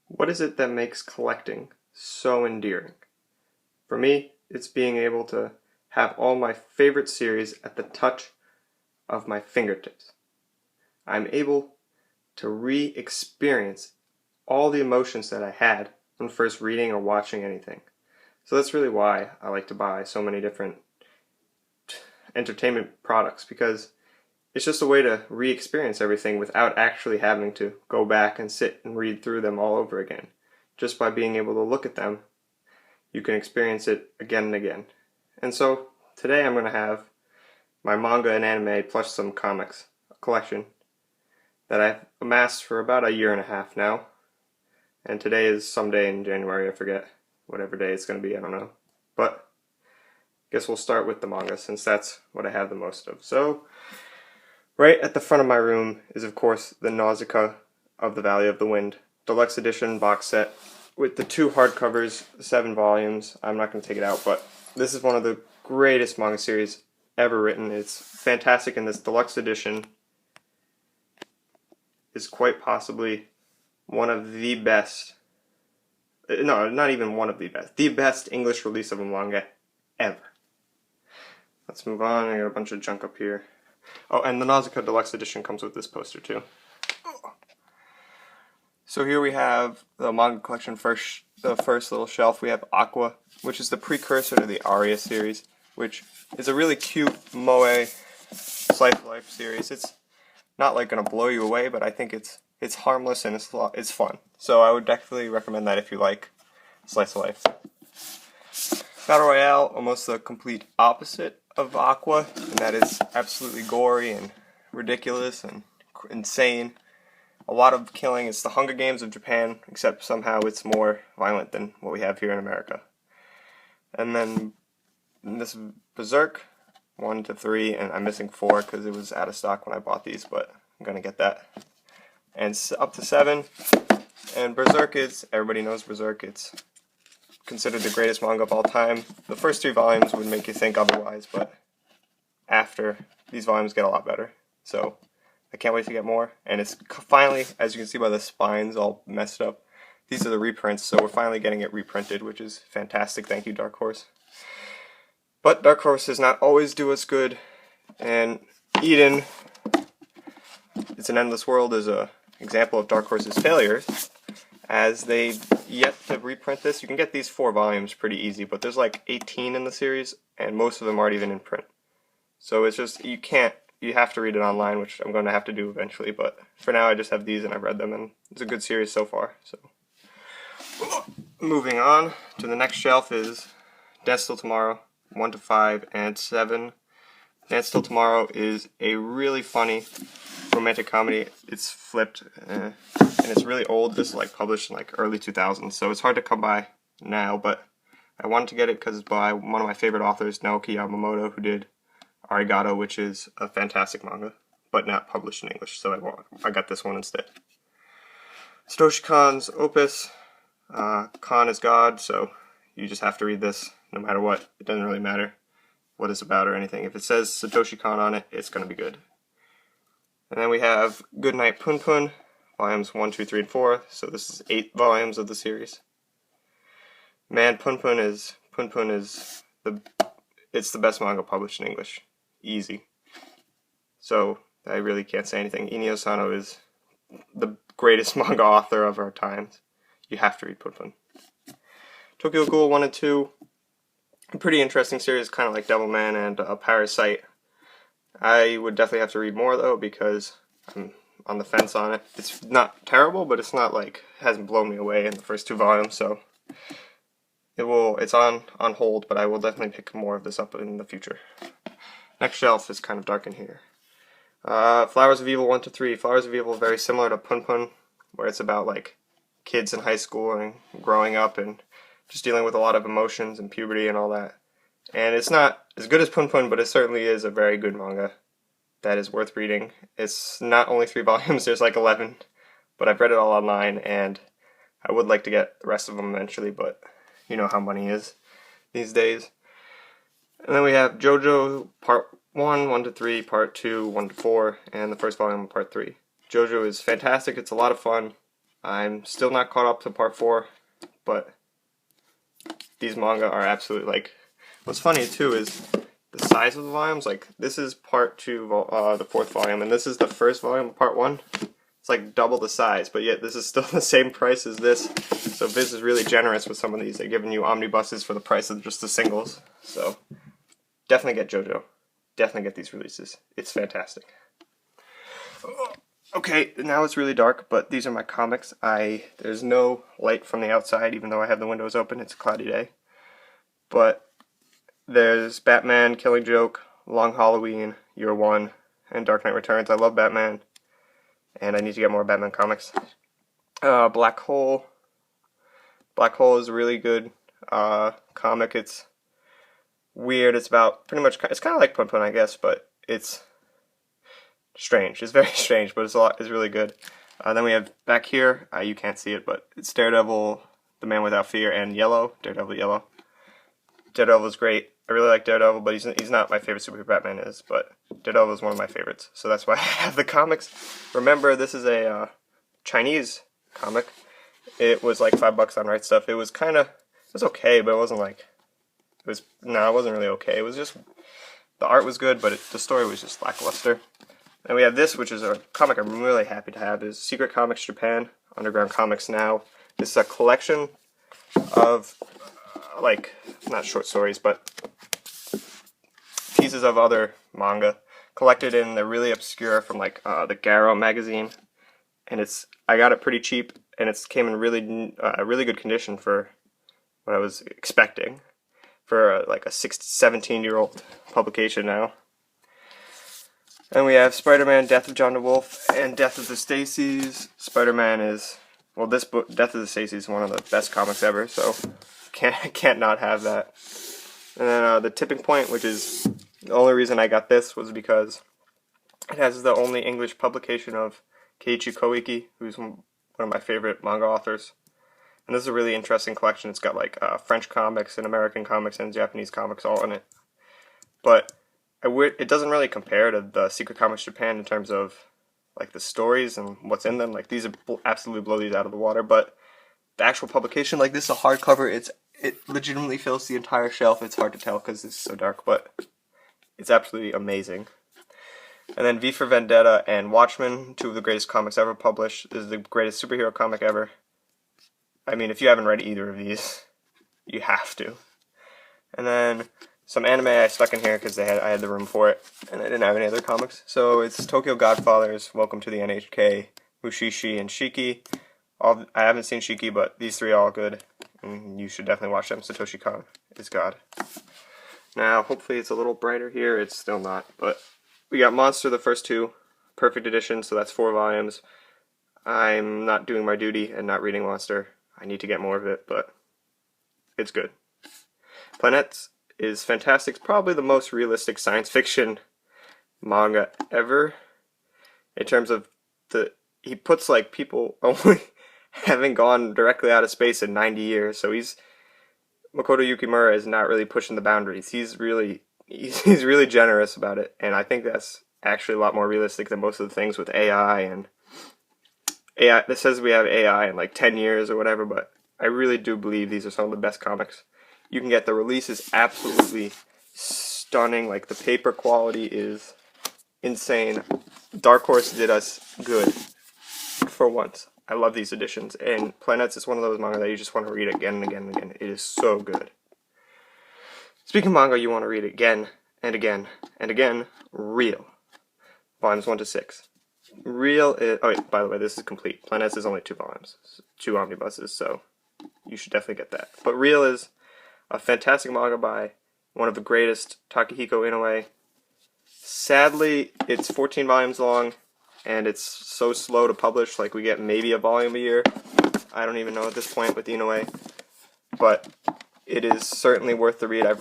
What is it that makes collecting so endearing? For me, it's being able to have all my favorite series at the touch of my fingertips. I'm able to re-experience all the emotions that I had when first reading or watching anything. So that's really why I like to buy so many different entertainment products, because it's just a way to re-experience everything without actually having to go back and sit and read through them all over again. Just by being able to look at them, you can experience it again and again. And so today I'm going to have my manga and anime plus some comics collection that I've amassed for about a year and a half now. And today is some day in January, I forget whatever day it's going to be, I don't know. But I guess we'll start with the manga since that's what I have the most of. So right at the front of my room is, of course, the Nausicaa of the Valley of the Wind deluxe edition box set with the 2 hardcovers, 7 volumes. I'm not going to take it out, but this is one of the greatest manga series ever written. It's fantastic, and this deluxe edition is quite possibly one of the best, no, not even one of the best English release of a manga ever. Let's move on. I got a bunch of junk up here. Oh, and the Nausicaa Deluxe Edition comes with this poster too. So here we have the manga collection. The first little shelf, we have Aqua, which is the precursor to the Aria series, which is a really cute moe slice of life series. It's not like gonna blow you away, but I think it's harmless and it's fun. So I would definitely recommend that if you like slice of life. Battle Royale, almost the complete opposite of Aqua, and that is absolutely gory and ridiculous and insane. A lot of killing. It's the Hunger Games of Japan, except somehow it's more violent than what we have here in America. And then this is Berserk, 1 to 3, and I'm missing 4 because it was out of stock when I bought these, but I'm going to get that. And up to 7, and Berserk is, everybody knows Berserk, it's considered the greatest manga of all time. The first 3 volumes would make you think otherwise, but after, these volumes get a lot better. So I can't wait to get more. And it's finally, as you can see by the spines all messed up, these are the reprints, so we're finally getting it reprinted, which is fantastic. Thank you, Dark Horse. But Dark Horse does not always do us good, and Eden, It's an Endless World, is a example of Dark Horse's failures, as they yet to reprint this. You can get these 4 volumes pretty easy, but there's like 18 in the series, and most of them aren't even in print. So it's just, you have to read it online, which I'm going to have to do eventually, but for now I just have these and I've read them, and it's a good series so far. So moving on to the next shelf is Dance Till Tomorrow, 1 to 5 and 7. Dance Till Tomorrow is a really funny romantic comedy. It's flipped, and it's really old. This is like published in like early 2000s, so it's hard to come by now, but I wanted to get it because it's by one of my favorite authors, Naoki Yamamoto, who did Arigato, which is a fantastic manga, but not published in English, so I got this one instead. Satoshi Kon's opus. Kon is God, so you just have to read this no matter what. It doesn't really matter what it's about or anything. If it says Satoshi Kon on it, it's going to be good. And then we have Goodnight Pun Pun, volumes 1, 2, 3, and 4. So this is 8 volumes of the series. Man, Pun Pun is it's the best manga published in English. Easy. So I really can't say anything. Inio Sano is the greatest manga author of our times. You have to read Pun Pun. Tokyo Ghoul 1 and 2. A pretty interesting series, kind of like Devilman and Parasite. I would definitely have to read more though, because I'm on the fence on it. It's not terrible, but it's not like, hasn't blown me away in the first 2 volumes, so it's on hold, but I will definitely pick more of this up in the future. Next shelf is kind of dark in here. Flowers of Evil 1 to 3. Flowers of Evil is very similar to Pun Pun, where it's about like kids in high school and growing up and just dealing with a lot of emotions and puberty and all that. And it's not as good as Pun Pun, but it certainly is a very good manga that is worth reading. It's not only 3 volumes, there's like 11, but I've read it all online, and I would like to get the rest of them eventually, but you know how money is these days. And then we have JoJo Part 1, 1 to 3, Part 2, 1 to 4, and the first volume of Part 3. JoJo is fantastic, it's a lot of fun. I'm still not caught up to part 4, but these manga are absolutely, like, what's funny too is the size of the volumes. Like, this is part 2, the 4th volume, and this is the first volume of part 1. It's like double the size, but yet this is still the same price as this. So Viz is really generous with some of these. They're giving you omnibuses for the price of just the singles. So definitely get JoJo. Definitely get these releases. It's fantastic. Okay, now it's really dark, but these are my comics. There's no light from the outside, even though I have the windows open. It's a cloudy day. But there's Batman, Killing Joke, Long Halloween, Year One, and Dark Knight Returns. I love Batman, and I need to get more Batman comics. Black Hole. Black Hole is a really good comic. It's weird. It's about it's kind of like Pun Pun, I guess, but it's strange. It's very strange, but it's really good. Then we have back here, you can't see it, but it's Daredevil, The Man Without Fear, and Yellow. Daredevil Yellow. Daredevil is great. I really like Daredevil, but he's not my favorite superhero. Batman is, but Daredevil is one of my favorites, so that's why I have the comics. Remember, this is a Chinese comic. It was like $5 on Right Stuff. It was okay, but it wasn't like, it wasn't really okay. It was just, the art was good, but the story was just lackluster. And we have this, which is a comic I'm really happy to have, is Secret Comics Japan, Underground Comics Now. This is a collection of, like, not short stories, but pieces of other manga collected in, they're really obscure, from like the Garo magazine, and I got it pretty cheap, and it came in really good condition for what I was expecting for like a 17-year-old publication now. And we have Spider-Man, Death of John DeWolf, and Death of the Stacys. Spider-Man is, well, this book, Death of the Stacys, is one of the best comics ever, so can't not have that. And then the Tipping Point, which is the only reason I got this, was because it has the only English publication of Keiichi Koike, who's one of my favorite manga authors. And this is a really interesting collection. It's got like French comics and American comics and Japanese comics all in it. But it doesn't really compare to the Secret Comics Japan in terms of like the stories and what's in them. Like, these absolutely blow these out of the water. But the actual publication, like, this is a hardcover. It legitimately fills the entire shelf. It's hard to tell because it's so dark, but it's absolutely amazing. And then V for Vendetta and Watchmen, 2 of the greatest comics ever published. This is the greatest superhero comic ever. I mean, if you haven't read either of these, you have to. And then some anime I stuck in here because I had the room for it, and I didn't have any other comics. So it's Tokyo Godfathers, Welcome to the NHK, Mushishi, and Shiki. I haven't seen Shiki, but these 3 are all good, and you should definitely watch them. Satoshi Kon is God. Now, hopefully it's a little brighter here. It's still not, but we got Monster, the first 2, perfect edition, so that's 4 volumes. I'm not doing my duty and not reading Monster. I need to get more of it, but it's good. Planets is fantastic. It's probably the most realistic science fiction manga ever. In terms of he puts like people only having gone directly out of space in 90 years. So Makoto Yukimura is not really pushing the boundaries. He's really generous about it, and I think that's actually a lot more realistic than most of the things with AI and AI. This says we have AI in like 10 years or whatever, but I really do believe these are some of the best comics you can get. The release is absolutely stunning. Like, the paper quality is insane. Dark Horse did us good for once. I love these editions, and Planets is one of those manga that you just want to read again and again and again. It is so good. Speaking of manga you want to read again and again and again, Real. Volumes 1 to 6. Real is, oh wait, by the way, this is complete. Planets is only 2 volumes, 2 omnibuses, so you should definitely get that. But Real is a fantastic manga by one of the greatest, Takehiko Inoue. Sadly, it's 14 volumes long, and it's so slow to publish. Like, we get maybe a volume a year. I don't even know at this point with Inoue. But it is certainly worth the read. I've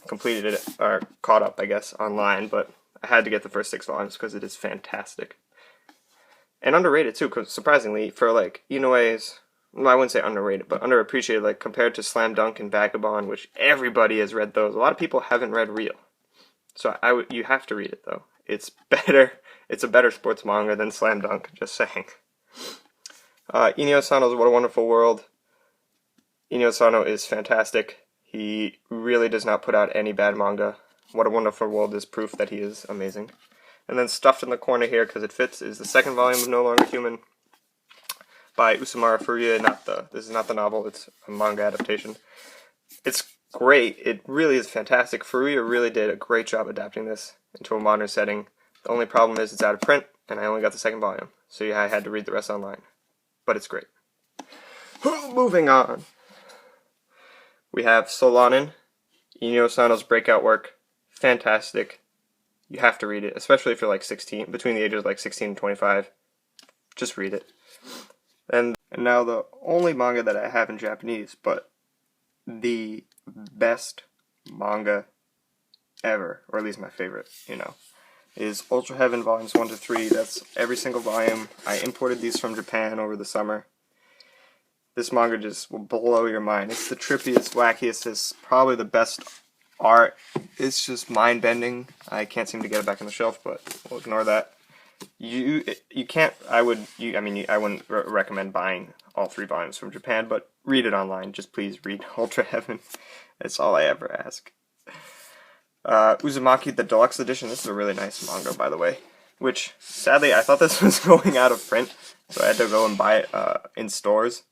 completed it, or caught up, I guess, online, but I had to get the first 6 volumes because it is fantastic. And underrated, too, because surprisingly, for, like, Inoue's, well, I wouldn't say underrated, but underappreciated, like, compared to Slam Dunk and Vagabond, which everybody has read those. A lot of people haven't read Real. So you have to read it, though. It's better. It's a better sports manga than Slam Dunk, just saying. Inio Sano's What a Wonderful World. Inio Sano is fantastic. He really does not put out any bad manga. What a Wonderful World is proof that he is amazing. And then stuffed in the corner here, because it fits, is the second volume of No Longer Human by Usumara Furuya. This is not the novel, it's a manga adaptation. It's great. It really is fantastic. Furuya really did a great job adapting this into a modern setting. The only problem is it's out of print, and I only got the second volume, so yeah, I had to read the rest online. But it's great. Moving on. We have Solanin, Inio Sano's breakout work. Fantastic. You have to read it, especially if you're like 16, between the ages of like 16 and 25. Just read it. And now the only manga that I have in Japanese, but the best manga ever, or at least my favorite, is Ultra Heaven Volumes 1 to 3. That's every single volume. I imported these from Japan over the summer. This manga just will blow your mind. It's the trippiest, wackiest, it's probably the best art. It's just mind-bending. I can't seem to get it back on the shelf, but we'll ignore that. You can't, I wouldn't recommend buying all 3 volumes from Japan, but read it online. Just please read Ultra Heaven. That's all I ever ask. Uzumaki, the deluxe edition. This is a really nice manga, by the way. Which, sadly, I thought this was going out of print, so I had to go and buy it in stores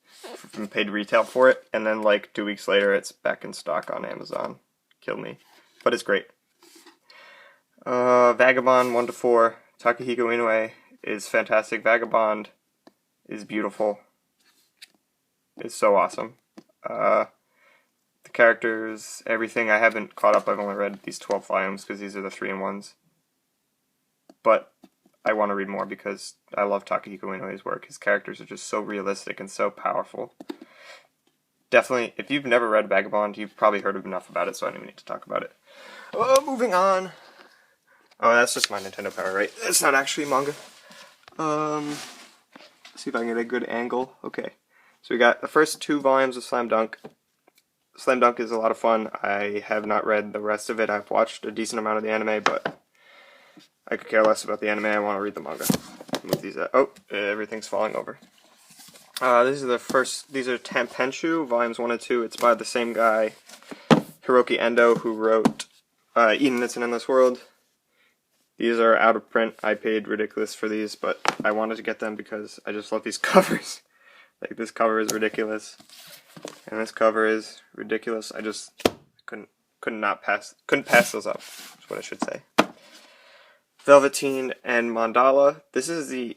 and paid retail for it. And then, like, 2 weeks later, it's back in stock on Amazon. Kill me. But it's great. Vagabond 1 to 4. Takahiko Inoue is fantastic. Vagabond is beautiful. It's so awesome. The characters, everything, I haven't caught up. I've only read these 12 volumes because these are the 3-in-1s. But I want to read more because I love Takahiko Inoue's work. His characters are just so realistic and so powerful. Definitely, if you've never read Vagabond, you've probably heard enough about it, so I don't even need to talk about it. Moving on. Oh, that's just my Nintendo Power, right? It's not actually manga. Let's see if I can get a good angle. Okay. So we got the first 2 volumes of Slam Dunk. Slam Dunk is a lot of fun. I have not read the rest of it. I've watched a decent amount of the anime, but I could care less about the anime. I want to read the manga. Move these out. Oh, everything's falling over. These are Tenpenshu, volumes 1 and 2. It's by the same guy, Hiroki Endo, who wrote Eden, It's an Endless World. These are out of print. I paid ridiculous for these, but I wanted to get them because I just love these covers. Like, this cover is ridiculous, and this cover is ridiculous. I just couldn't pass those up, is what I should say. Velveteen and Mandala. This is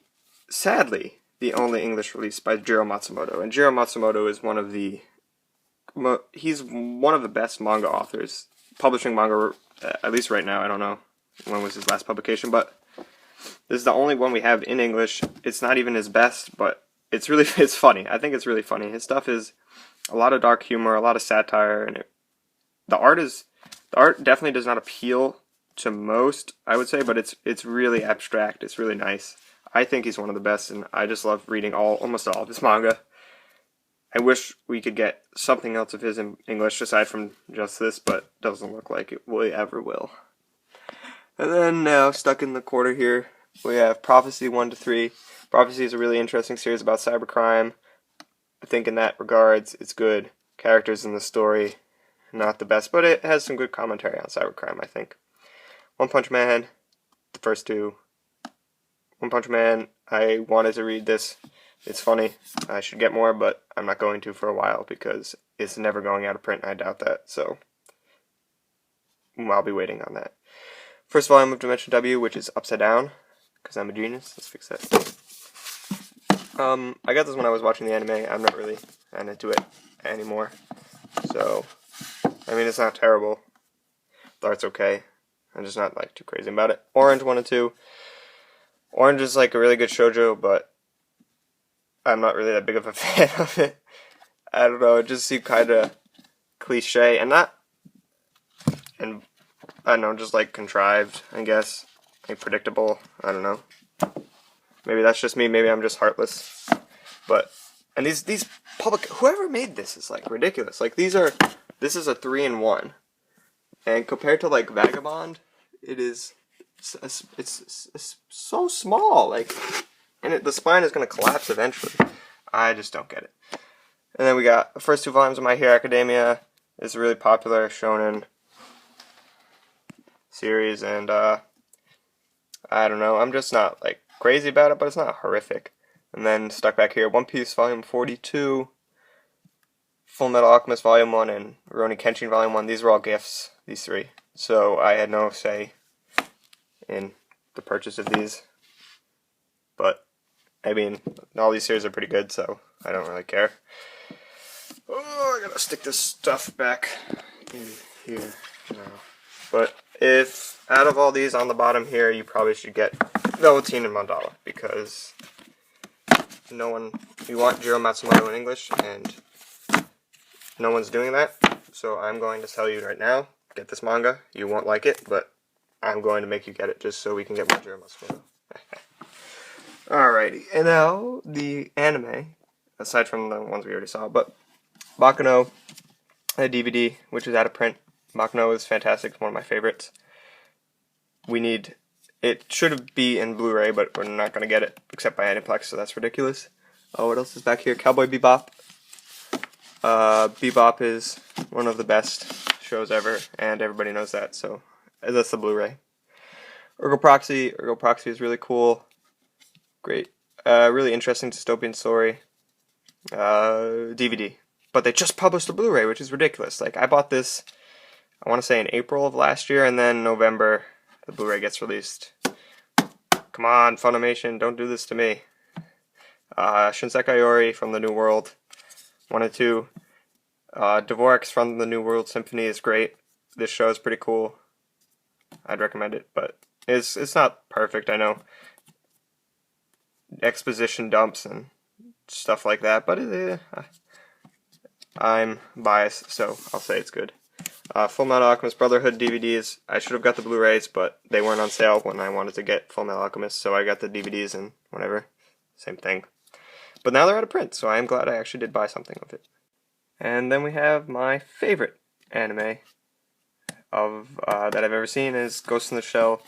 sadly, the only English release by Jiro Matsumoto, and Jiro Matsumoto is one of the best manga authors, publishing manga, at least right now. I don't know when was his last publication, but this is the only one we have in English. It's not even his best, but it's funny. I think it's really funny. His stuff is a lot of dark humor, a lot of satire, and the art definitely does not appeal to most, I would say, but it's really abstract. It's really nice. I think he's one of the best, and I just love reading almost all of his manga. I wish we could get something else of his in English aside from just this, but doesn't look like it ever will. And then now, stuck in the quarter here, we have Prophecy 1 to 3. Prophecy is a really interesting series about cybercrime. I think in that regards, it's good. Characters in the story, not the best, but it has some good commentary on cybercrime, I think. One Punch Man, the first 2. One Punch Man, I wanted to read this. It's funny. I should get more, but I'm not going to for a while because it's never going out of print, and I doubt that, so I'll be waiting on that. First volume of Dimension W, which is upside down, because I'm a genius. Let's fix that. I got this when I was watching the anime. I'm not really into it anymore. So, I mean, it's not terrible. The art's okay. I'm just not, too crazy about it. Orange 1 and 2. Orange is, a really good shoujo, but I'm not really that big of a fan of it. I don't know, it just seemed kind of cliche, and I don't know, just, contrived, I guess. Predictable. I don't know. Maybe that's just me. Maybe I'm just heartless. But, and these whoever made this is, ridiculous. This is a 3-in-1. And compared to, Vagabond, it's so small. And the spine is going to collapse eventually. I just don't get it. And then we got the first 2 volumes of My Hero Academia. It's a really popular shonen series, and I don't know, I'm just not like crazy about it, but it's not horrific. And then stuck back here, One Piece Volume 42, Full Metal Alchemist Volume 1, and Rurouni Kenshin Volume 1. These were all gifts, these 3. So I had no say in the purchase of these. But, I mean, all these series are pretty good, so I don't really care. Oh, I gotta stick this stuff back in here now. But if, out of all these on the bottom here, you probably should get Velveteen and Mandala, because no one, you want Jiro Matsumoto in English, and no one's doing that. So I'm going to tell you right now, get this manga. You won't like it, but I'm going to make you get it just so we can get more Jiro Matsumoto. Alrighty, and now the anime, aside from the ones we already saw, but Baccano, a DVD, which is out of print. Baccano is fantastic, it's one of my favorites. It should be in Blu-ray, but we're not going to get it, except by Aniplex, so that's ridiculous. Oh, what else is back here? Cowboy Bebop. Bebop is one of the best shows ever, and everybody knows that, so that's the Blu-ray. Ergo Proxy is really cool. Great. Really interesting dystopian story. DVD. But they just published a Blu-ray, which is ridiculous. Like, I bought this, I want to say in April of last year, and then November, the Blu-ray gets released. Come on, Funimation, don't do this to me. Shinsekai Yori from the New World, 1 and 2. Dvorak's from the New World Symphony is great. This show is pretty cool. I'd recommend it, but it's not perfect, I know. Exposition dumps and stuff like that, but I'm biased, so I'll say it's good. Full Metal Alchemist Brotherhood DVDs. I should have got the Blu-rays, but they weren't on sale when I wanted to get Full Metal Alchemist, so I got the DVDs and whatever. Same thing. But now they're out of print, so I am glad I actually did buy something of it. And then we have my favorite anime that I've ever seen is Ghost in the Shell.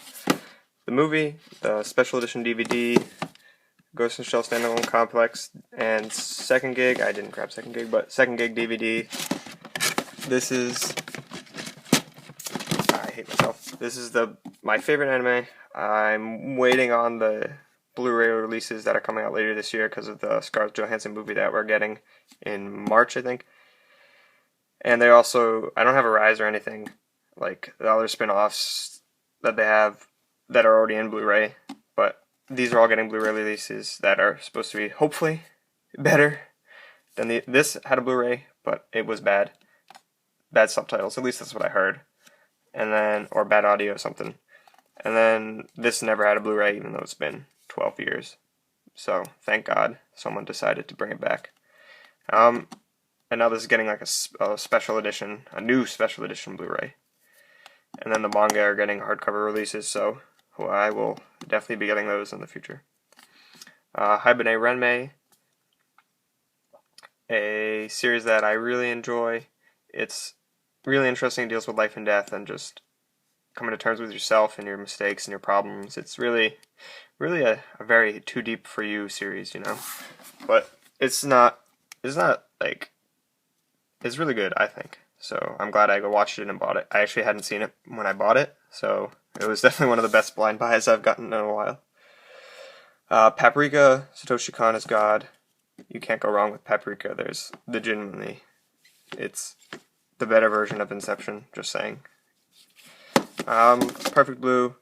The movie, the special edition DVD, Ghost in the Shell Standalone Complex, and Second Gig. I didn't grab Second Gig, but Second Gig DVD. This is... I hate myself. This is my favorite anime. I'm waiting on the Blu-ray releases that are coming out later this year because of the Scarlett Johansson movie that we're getting in March, I think. And they also... I don't have a Rise or anything like the other spin-offs that they have that are already in Blu-ray, but these are all getting Blu-ray releases that are supposed to be, hopefully, better than this had a Blu-ray, but it was bad. Bad subtitles, at least that's what I heard. And then, or bad audio or something. And then, this never had a Blu-ray, even though it's been 12 years. So, thank God, someone decided to bring it back. And now this is getting like a special edition, a new special edition Blu-ray. And then the manga are getting hardcover releases, so I will definitely be getting those in the future. Haibane Renmei, a series that I really enjoy. It's really interesting, deals with life and death and just coming to terms with yourself and your mistakes and your problems. It's really a very too deep for you series, you know. But it's not like, it's really good, I think. So I'm glad I watched it and bought it. I actually hadn't seen it when I bought it, so it was definitely one of the best blind buys I've gotten in a while. Paprika, Satoshi Kon is God. You can't go wrong with Paprika. There's legitimately, it's the better version of Inception, just saying. Perfect Blue.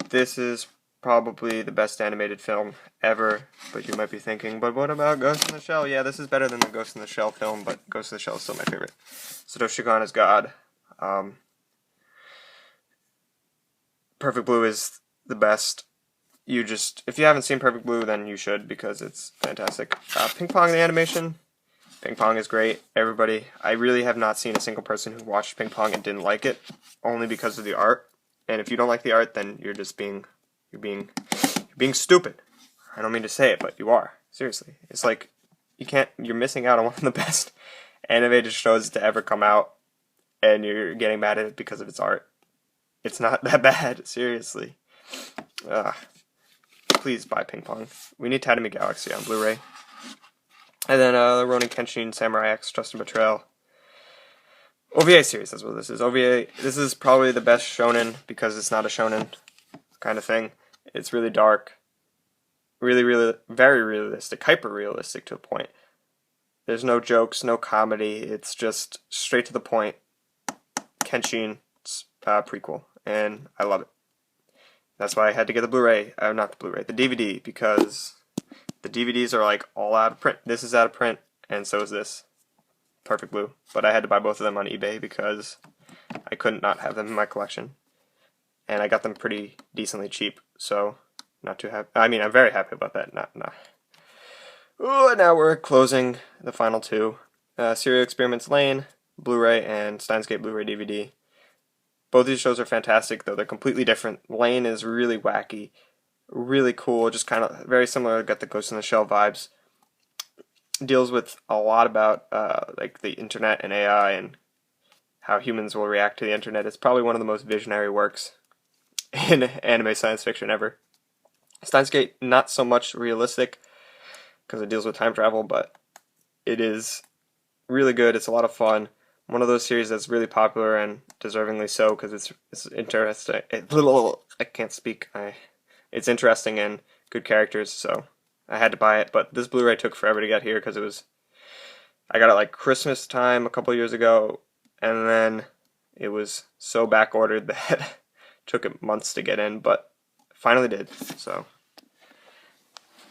This is probably the best animated film ever, but you might be thinking, but what about Ghost in the Shell? Yeah, this is better than the Ghost in the Shell film, but Ghost in the Shell is still my favorite. Satoshi Kon is God. Perfect Blue is the best. If you haven't seen Perfect Blue, then you should, because it's fantastic. Ping Pong, the animation. Ping Pong is great. Everybody, I really have not seen a single person who watched Ping Pong and didn't like it, only because of the art. And if you don't like the art, then you're just being stupid. I don't mean to say it, but you are. Seriously. It's like, you're missing out on one of the best animated shows to ever come out, and you're getting mad at it because of its art. It's not that bad, seriously. Please buy Ping Pong. We need Tatami Galaxy on Blu-ray. And then the Ronin Kenshin Samurai X Trust and Betrayal. OVA series, that's what this is. OVA, this is probably the best shonen because it's not a shonen kind of thing. It's really dark. Really, very realistic. Hyper-realistic to a point. There's no jokes, no comedy. It's just straight to the point. Kenshin prequel. And I love it. That's why I had to get the Blu-ray. Not the Blu-ray, the DVD, because the DVDs are like all out of print. This is out of print, and so is this. Perfect Blue. But I had to buy both of them on eBay because I couldn't not have them in my collection. And I got them pretty decently cheap, so not too happy. I mean, I'm very happy about that. Not. Ooh, now we're closing the final two. Serial Experiments Lane, Blu-ray, and Steins Gate Blu-ray DVD. Both these shows are fantastic, though they're completely different. Lane is really wacky, really cool, just kind of very similar, got the Ghost in the Shell vibes. Deals with a lot about like the internet and AI and how humans will react to the internet. It's probably one of the most visionary works in anime science fiction ever. Steins Gate, not so much realistic because it deals with time travel, but it is really good. It's a lot of fun. One of those series that's really popular and deservingly so because it's interesting. I can't speak. It's interesting and good characters, so I had to buy it. But this Blu-ray took forever to get here because I got it like Christmas time a couple years ago, and then it was so back ordered that it took it months to get in, but finally did. So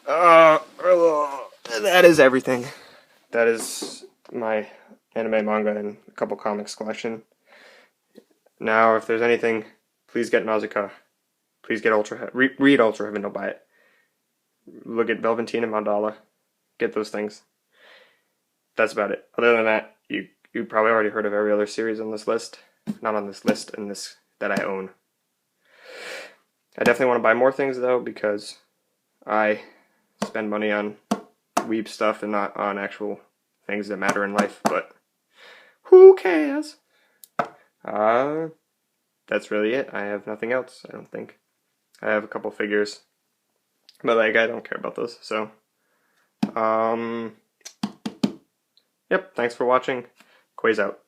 that is everything. That is my anime, manga, and a couple comics collection. Now, if there's anything, please get Nausicaa. Please get read Ultra Heaven, don't buy it. Look at Velveteen and Mandala. Get those things. That's about it. Other than that, you probably already heard of every other series on this list. Not on this list, in this that I own. I definitely want to buy more things, though, because I spend money on weeb stuff and not on actual things that matter in life, but who cares? That's really it. I have nothing else, I don't think. I have a couple figures, but like I don't care about those, so yep, thanks for watching. Quay's out.